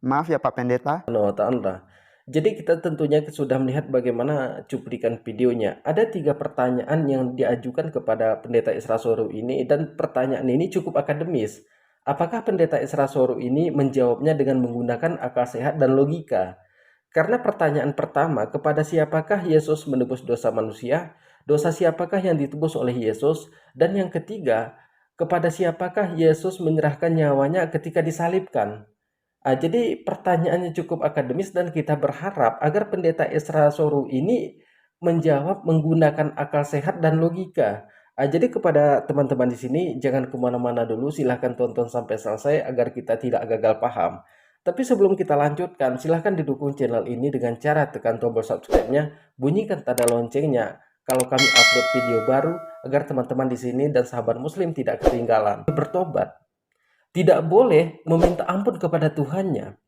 Maaf ya Pak Pendeta. Ta'ala. Jadi kita tentunya sudah melihat bagaimana cuplikan videonya. Ada 3 pertanyaan yang diajukan kepada Pendeta Isra Soru ini dan pertanyaan ini cukup akademis. Apakah Pendeta Isra Soru ini menjawabnya dengan menggunakan akal sehat dan logika? Karena pertanyaan pertama, kepada siapakah Yesus menebus dosa manusia? Dosa siapakah yang ditebus oleh Yesus? Dan yang ketiga, kepada siapakah Yesus menyerahkan nyawanya ketika disalibkan? Jadi pertanyaannya cukup akademis dan kita berharap agar Pendeta Isra Soru ini menjawab menggunakan akal sehat dan logika. Jadi kepada teman-teman di sini jangan kemana-mana dulu, silahkan tonton sampai selesai agar kita tidak gagal paham. Tapi sebelum kita lanjutkan, silahkan didukung channel ini dengan cara tekan tombol subscribe-nya, bunyikan tanda loncengnya kalau kami upload video baru agar teman-teman di sini dan sahabat muslim tidak ketinggalan. Bertobat tidak boleh meminta ampun kepada Tuhannya.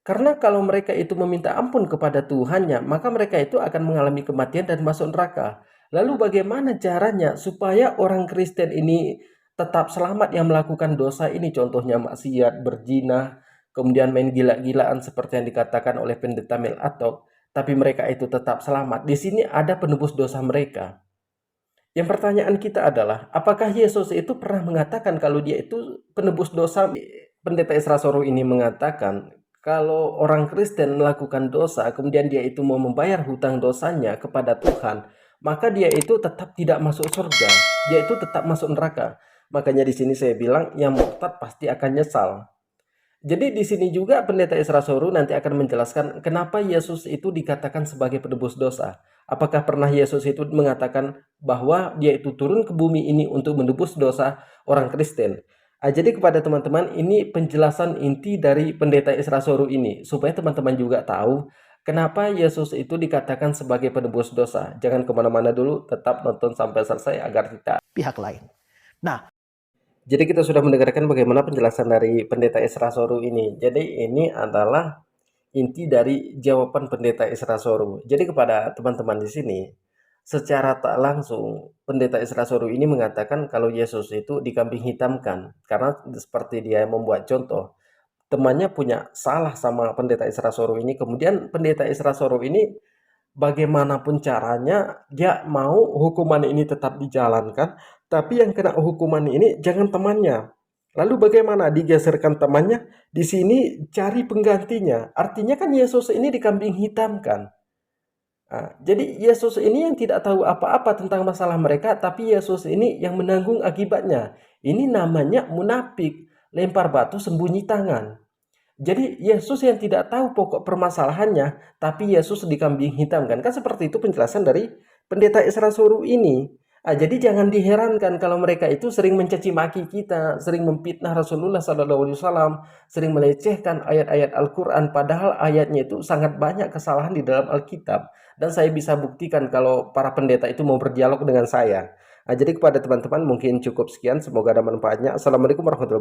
Karena kalau mereka itu meminta ampun kepada Tuhannya, maka mereka itu akan mengalami kematian dan masuk neraka. Lalu bagaimana caranya supaya orang Kristen ini tetap selamat yang melakukan dosa ini? Contohnya maksiat, berzina, kemudian main gila-gilaan seperti yang dikatakan oleh Pendeta Mel Atok, tapi mereka itu tetap selamat. Di sini ada penebus dosa mereka. Yang pertanyaan kita adalah, apakah Yesus itu pernah mengatakan kalau dia itu penebus dosa? Pendeta Isra Soru ini mengatakan, kalau orang Kristen melakukan dosa, kemudian dia itu mau membayar hutang dosanya kepada Tuhan, maka dia itu tetap tidak masuk surga, dia itu tetap masuk neraka. Makanya di sini saya bilang, yang murtad pasti akan nyesal. Jadi di sini juga Pendeta Isra Soru nanti akan menjelaskan kenapa Yesus itu dikatakan sebagai penebus dosa. Apakah pernah Yesus itu mengatakan bahwa dia itu turun ke bumi ini untuk menebus dosa orang Kristen? Jadi kepada teman-teman, ini penjelasan inti dari Pendeta Isra Soru ini, supaya teman-teman juga tahu kenapa Yesus itu dikatakan sebagai penebus dosa. Jangan kemana-mana dulu, tetap nonton sampai selesai agar kita Pihak lain. Nah, jadi kita sudah mendengarkan bagaimana penjelasan dari Pendeta Isra Soru ini. Jadi ini adalah inti dari jawaban Pendeta Isra Soru. Jadi kepada teman-teman di sini, secara tak langsung Pendeta Isra Soru ini mengatakan kalau Yesus itu dikambing hitamkan. Karena seperti dia membuat contoh, temannya punya salah sama Pendeta Isra Soru ini. Kemudian Pendeta Isra Soru ini bagaimanapun caranya dia mau hukuman ini tetap dijalankan, tapi yang kena hukuman ini jangan temannya. Lalu bagaimana digeserkan temannya? Di sini cari penggantinya. Artinya kan Yesus ini dikambing hitamkan. Jadi Yesus ini yang tidak tahu apa-apa tentang masalah mereka, tapi Yesus ini yang menanggung akibatnya. Ini namanya munafik, lempar batu sembunyi tangan. Jadi Yesus yang tidak tahu pokok permasalahannya, tapi Yesus dikambing hitamkan. Kan seperti itu penjelasan dari Pendeta Isra Soru ini. Jadi jangan diherankan kalau mereka itu sering mencaci maki kita, sering memfitnah Rasulullah SAW, sering melecehkan ayat-ayat Al-Quran, padahal ayatnya itu sangat banyak kesalahan di dalam Alkitab. Dan saya bisa buktikan kalau para pendeta itu mau berdialog dengan saya. Jadi kepada teman-teman mungkin cukup sekian, semoga ada manfaatnya. Assalamualaikum warahmatullahi wabarakatuh.